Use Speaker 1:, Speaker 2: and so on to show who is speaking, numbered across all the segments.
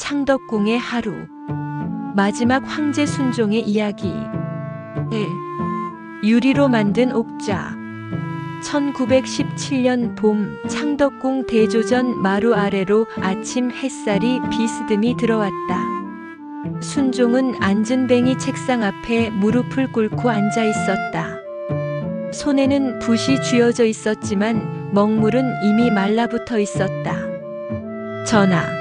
Speaker 1: 창덕궁의 하루. 마지막 황제 순종의 이야기. 1. 유리로 만든 옥좌. 1917년 봄 창덕궁 대조전 마루 아래로 아침 햇살이 비스듬히 들어왔다. 순종은 앉은뱅이 책상 앞에 무릎을 꿇고 앉아 있었다. 손에는 붓이 쥐어져 있었지만 먹물은 이미 말라붙어 있었다. 전하.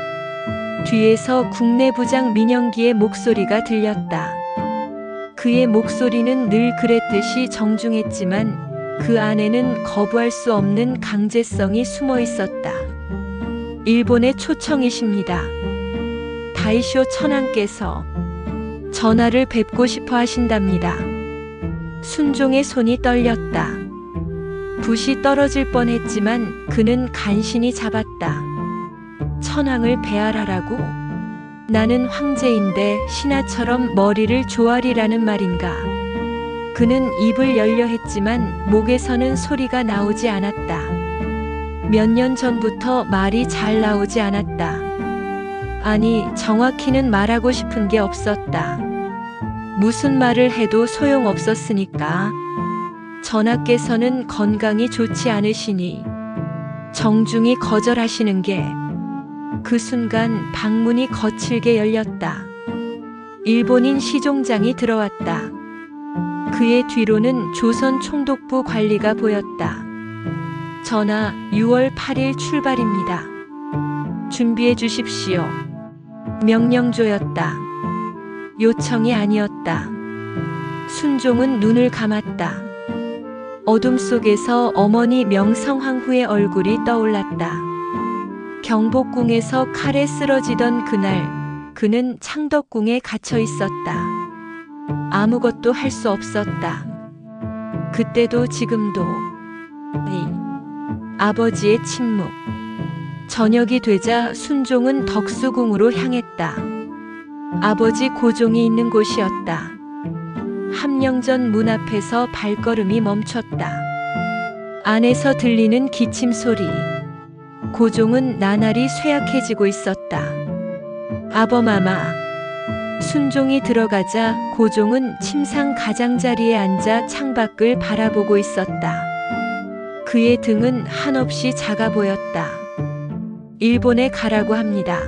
Speaker 1: 뒤에서 국내부장 민영기의 목소리가 들렸다. 그의 목소리는 늘 그랬듯이 정중했지만 그 안에는 거부할 수 없는 강제성이 숨어 있었다. 일본의 초청이십니다. 다이쇼 천황께서 전하를 뵙고 싶어 하신답니다. 순종의 손이 떨렸다. 붓이 떨어질 뻔했지만 그는 간신히 잡았다. 천황을 배알하라고? 나는 황제인데 신하처럼 머리를 조아리라는 말인가? 그는 입을 열려 했지만 목에서는 소리가 나오지 않았다. 몇 년 전부터 말이 잘 나오지 않았다. 아니, 정확히는 말하고 싶은 게 없었다. 무슨 말을 해도 소용없었으니까. 전하께서는 건강이 좋지 않으시니 정중히 거절하시는 게. 그 순간 방문이 거칠게 열렸다. 일본인 시종장이 들어왔다. 그의 뒤로는 조선 총독부 관리가 보였다. 전하, 6월 8일 출발입니다. 준비해 주십시오. 명령조였다. 요청이 아니었다. 순종은 눈을 감았다. 어둠 속에서 어머니 명성황후의 얼굴이 떠올랐다. 경복궁에서 칼에 쓰러지던 그날, 그는 창덕궁에 갇혀 있었다. 아무것도 할 수 없었다. 그때도 지금도. 아버지의 침묵. 저녁이 되자 순종은 덕수궁으로 향했다. 아버지 고종이 있는 곳이었다. 함령전 문 앞에서 발걸음이 멈췄다. 안에서 들리는 기침 소리. 고종은 나날이 쇠약해지고 있었다. 아범아마. 순종이 들어가자 고종은 침상 가장자리에 앉아 창밖을 바라보고 있었다. 그의 등은 한없이 작아 보였다. 일본에 가라고 합니다.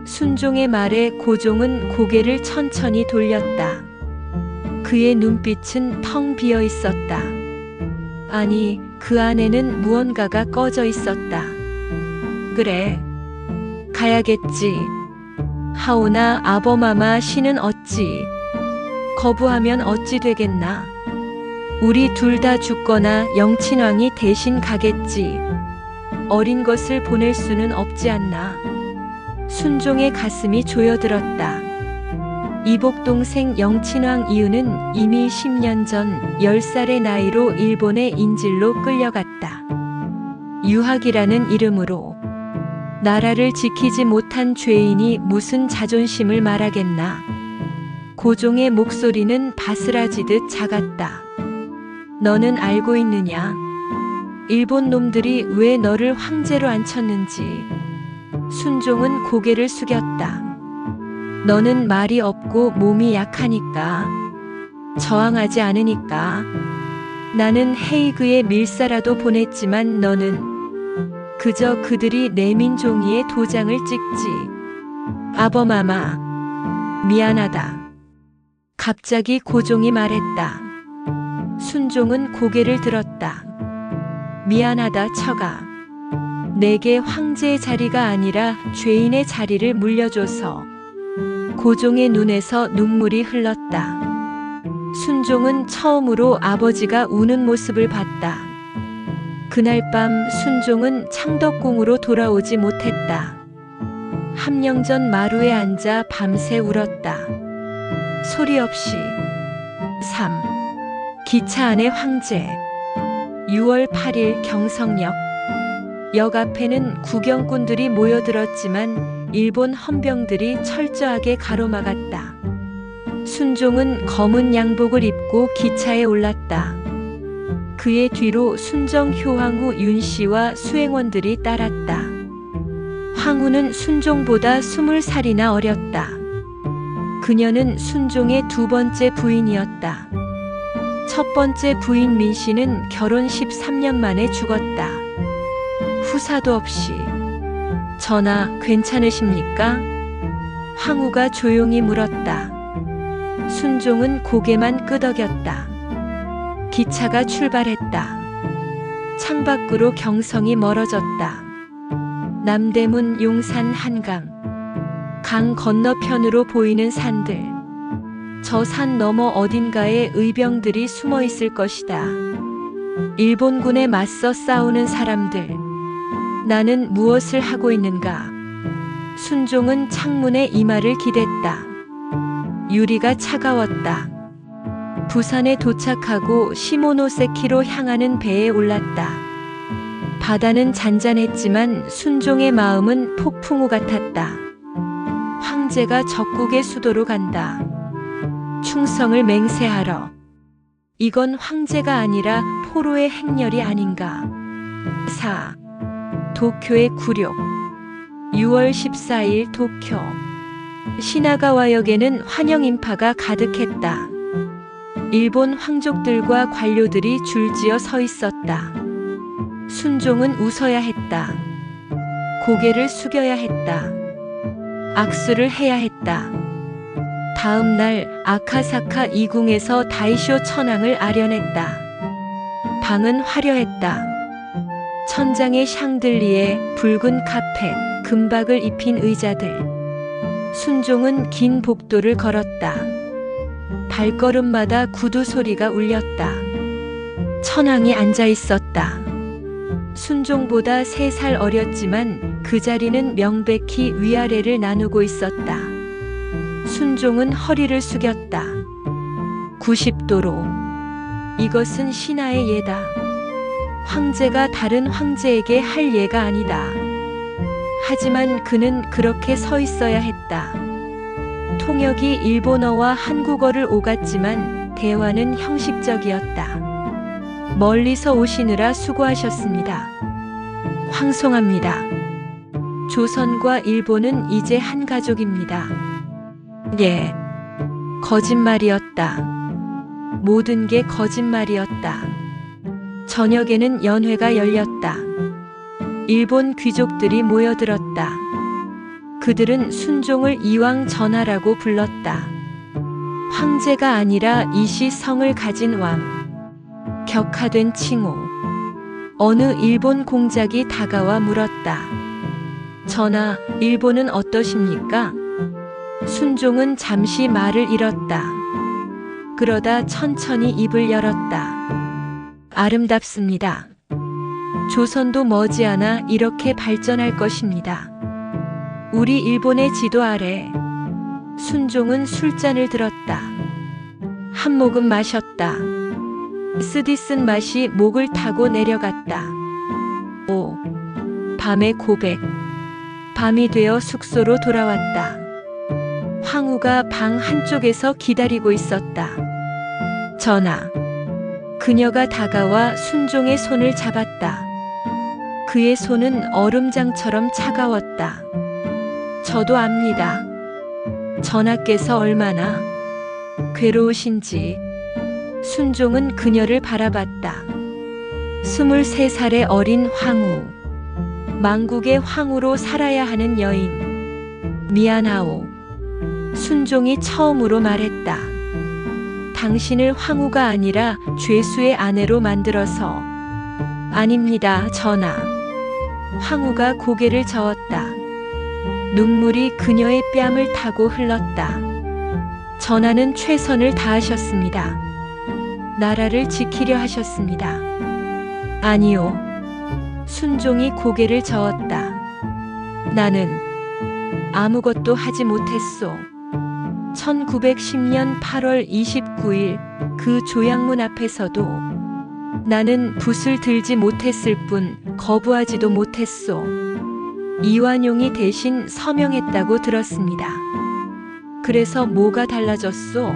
Speaker 1: 순종의 말에 고종은 고개를 천천히 돌렸다. 그의 눈빛은 텅 비어 있었다. 아니, 그 안에는 무언가가 꺼져 있었다. 그래, 가야겠지. 하오나 아범아마 씨는 어찌? 거부하면 어찌 되겠나? 우리 둘 다 죽거나 영친왕이 대신 가겠지. 어린 것을 보낼 수는 없지 않나. 순종의 가슴이 조여들었다. 이복동생 영친왕 이유는 이미 10년 전 10살의 나이로 일본의 인질로 끌려갔다. 유학이라는 이름으로. 나라를 지키지 못한 죄인이 무슨 자존심을 말하겠나. 고종의 목소리는 바스라지듯 작았다. 너는 알고 있느냐? 일본 놈들이 왜 너를 황제로 앉혔는지. 순종은 고개를 숙였다. 너는 말이 없고 몸이 약하니까. 저항하지 않으니까. 나는 헤이그에 밀사라도 보냈지만 너는 그저 그들이 내민 종이에 도장을 찍지. 아범아마, 미안하다. 갑자기 고종이 말했다. 순종은 고개를 들었다. 미안하다, 처가. 내게 황제의 자리가 아니라 죄인의 자리를 물려줘서. 고종의 눈에서 눈물이 흘렀다. 순종은 처음으로 아버지가 우는 모습을 봤다. 그날 밤 순종은 창덕궁으로 돌아오지 못했다. 함령전 마루에 앉아 밤새 울었다. 소리 없이. 3. 기차 안의 황제. 6월 8일 경성역. 역 앞에는 구경꾼들이 모여들었지만 일본 헌병들이 철저하게 가로막았다. 순종은 검은 양복을 입고 기차에 올랐다. 그의 뒤로 순정 효황후 윤씨와 수행원들이 따랐다. 황후는 순종보다 20살이나 어렸다. 그녀는 순종의 두 번째 부인이었다. 첫 번째 부인 민씨는 결혼 13년 만에 죽었다. 후사도 없이. 전하, 괜찮으십니까? 황후가 조용히 물었다. 순종은 고개만 끄덕였다. 기차가 출발했다. 창밖으로 경성이 멀어졌다. 남대문, 용산, 한강. 강 건너편으로 보이는 산들. 저 산 너머 어딘가에 의병들이 숨어 있을 것이다. 일본군에 맞서 싸우는 사람들. 나는 무엇을 하고 있는가? 순종은 창문에 이마를 기댔다. 유리가 차가웠다. 부산에 도착하고 시모노세키로 향하는 배에 올랐다. 바다는 잔잔했지만 순종의 마음은 폭풍우 같았다. 황제가 적국의 수도로 간다. 충성을 맹세하러. 이건 황제가 아니라 포로의 행렬이 아닌가. 4. 도쿄의 굴욕. 6월 14일 도쿄. 시나가와역에는 환영 인파가 가득했다. 일본 황족들과 관료들이 줄지어 서 있었다. 순종은 웃어야 했다. 고개를 숙여야 했다. 악수를 해야 했다. 다음 날 아카사카 이궁에서 다이쇼 천황을 아련했다. 방은 화려했다. 천장의 샹들리에 붉은 카펫, 금박을 입힌 의자들. 순종은 긴 복도를 걸었다. 발걸음마다 구두 소리가 울렸다. 천황이 앉아 있었다. 순종보다 3살 어렸지만 그 자리는 명백히 위아래를 나누고 있었다. 순종은 허리를 숙였다. 90도로. 이것은 신하의 예다. 황제가 다른 황제에게 할 예가 아니다. 하지만 그는 그렇게 서 있어야 했다. 통역이 일본어와 한국어를 오갔지만 대화는 형식적이었다. 멀리서 오시느라 수고하셨습니다. 황송합니다. 조선과 일본은 이제 한 가족입니다. 예. 거짓말이었다. 모든 게 거짓말이었다. 저녁에는 연회가 열렸다. 일본 귀족들이 모여들었다. 그들은 순종을 이왕 전하라고 불렀다. 황제가 아니라 이시성을 가진 왕. 격하된 칭호. 어느 일본 공작이 다가와 물었다. 전하, 일본은 어떠십니까? 순종은 잠시 말을 잃었다. 그러다 천천히 입을 열었다. 아름답습니다. 조선도 머지않아 이렇게 발전할 것입니다. 우리 일본의 지도 아래. 순종은 술잔을 들었다. 한 모금 마셨다. 쓰디쓴 맛이 목을 타고 내려갔다. 5. 밤의 고백. 밤이 되어 숙소로 돌아왔다. 황후가 방 한쪽에서 기다리고 있었다. 전하. 그녀가 다가와 순종의 손을 잡았다. 그의 손은 얼음장처럼 차가웠다. 저도 압니다. 전하께서 얼마나 괴로우신지. 순종은 그녀를 바라봤다. 23살의 어린 황후. 망국의 황후로 살아야 하는 여인. 미안하오. 순종이 처음으로 말했다. 당신을 황후가 아니라 죄수의 아내로 만들어서. 아닙니다, 전하. 황후가 고개를 저었다. 눈물이 그녀의 뺨을 타고 흘렀다. 전하는 최선을 다하셨습니다. 나라를 지키려 하셨습니다. 아니요. 순종이 고개를 저었다. 나는 아무것도 하지 못했소. 1910년 8월 29일 그 조약문 앞에서도 나는 붓을 들지 못했을 뿐 거부하지도 못했소. 이완용이 대신 서명했다고 들었습니다. 그래서 뭐가 달라졌소?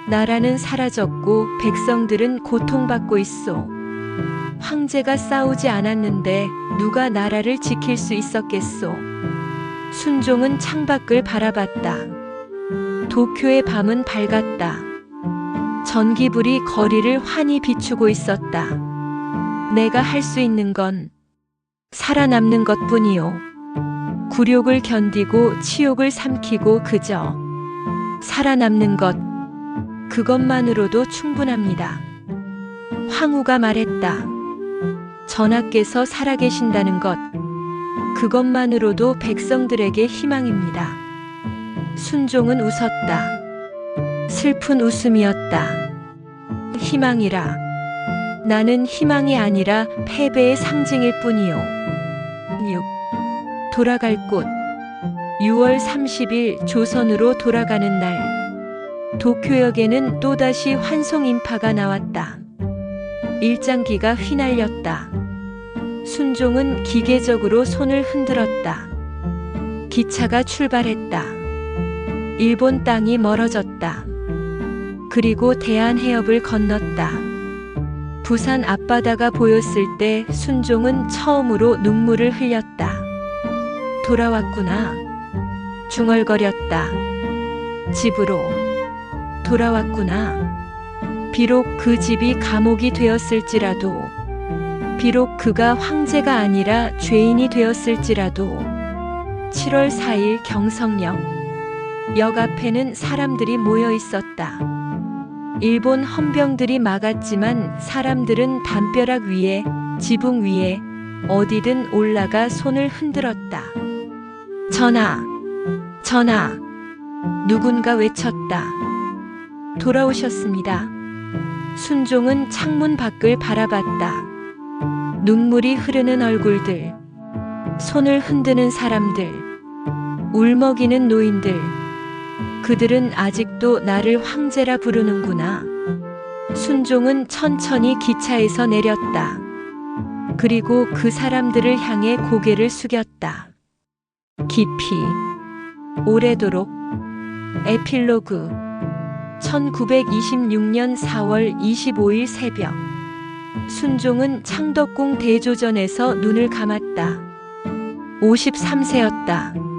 Speaker 1: 나라는 사라졌고 백성들은 고통받고 있소. 황제가 싸우지 않았는데 누가 나라를 지킬 수 있었겠소? 순종은 창밖을 바라봤다. 도쿄의 밤은 밝았다. 전기불이 거리를 환히 비추고 있었다. 내가 할 수 있는 건 살아남는 것뿐이요. 굴욕을 견디고 치욕을 삼키고 그저 살아남는 것, 그것만으로도 충분합니다. 황후가 말했다. 전하께서 살아계신다는 것, 그것만으로도 백성들에게 희망입니다. 순종은 웃었다. 슬픈 웃음이었다. 희망이라. 나는 희망이 아니라 패배의 상징일 뿐이요. 6. 돌아갈 곳. 6월 30일 조선으로 돌아가는 날. 도쿄역에는 또다시 환송 인파가 나왔다. 일장기가 휘날렸다. 순종은 기계적으로 손을 흔들었다. 기차가 출발했다. 일본 땅이 멀어졌다. 그리고 대한해협을 건넜다. 부산 앞바다가 보였을 때 순종은 처음으로 눈물을 흘렸다. 돌아왔구나. 중얼거렸다. 집으로 돌아왔구나. 비록 그 집이 감옥이 되었을지라도, 비록 그가 황제가 아니라 죄인이 되었을지라도. 7월 4일 경성역. 역 앞에는 사람들이 모여 있었다. 일본 헌병들이 막았지만 사람들은 담벼락 위에, 지붕 위에 어디든 올라가 손을 흔들었다. 전하! 전하! 누군가 외쳤다. 돌아오셨습니다. 순종은 창문 밖을 바라봤다. 눈물이 흐르는 얼굴들, 손을 흔드는 사람들, 울먹이는 노인들. 그들은 아직도 나를 황제라 부르는구나. 순종은 천천히 기차에서 내렸다. 그리고 그 사람들을 향해 고개를 숙였다. 깊이, 오래도록. 에필로그. 1926년 4월 25일 새벽. 순종은 창덕궁 대조전에서 눈을 감았다. 53세였다.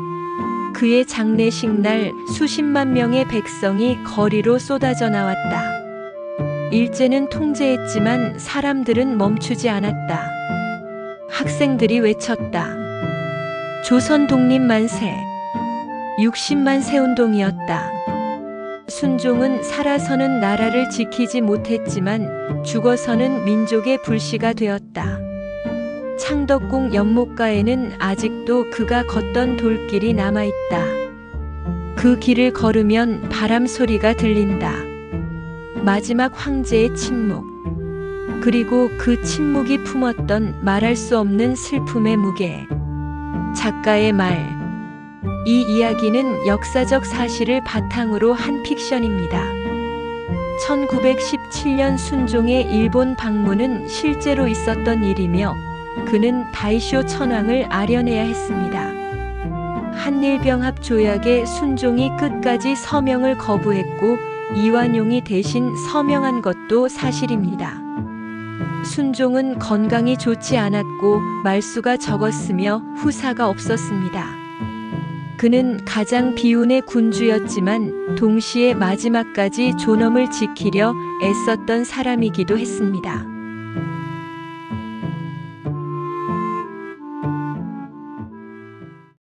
Speaker 1: 그의 장례식 날 수십만 명의 백성이 거리로 쏟아져 나왔다. 일제는 통제했지만 사람들은 멈추지 않았다. 학생들이 외쳤다. 조선 독립 만세. 60만 세 운동이었다. 순종은 살아서는 나라를 지키지 못했지만 죽어서는 민족의 불씨가 되었다. 창덕궁 연못가에는 아직도 그가 걷던 돌길이 남아있다. 그 길을 걸으면 바람 소리가 들린다. 마지막 황제의 침묵. 그리고 그 침묵이 품었던 말할 수 없는 슬픔의 무게. 작가의 말. 이 이야기는 역사적 사실을 바탕으로 한 픽션입니다. 1917년 순종의 일본 방문은 실제로 있었던 일이며 그는 다이쇼 천황을 아련해야 했습니다. 한일병합 조약에 순종이 끝까지 서명을 거부했고 이완용이 대신 서명한 것도 사실입니다. 순종은 건강이 좋지 않았고 말수가 적었으며 후사가 없었습니다. 그는 가장 비운의 군주였지만 동시에 마지막까지 존엄을 지키려 애썼던 사람이기도 했습니다.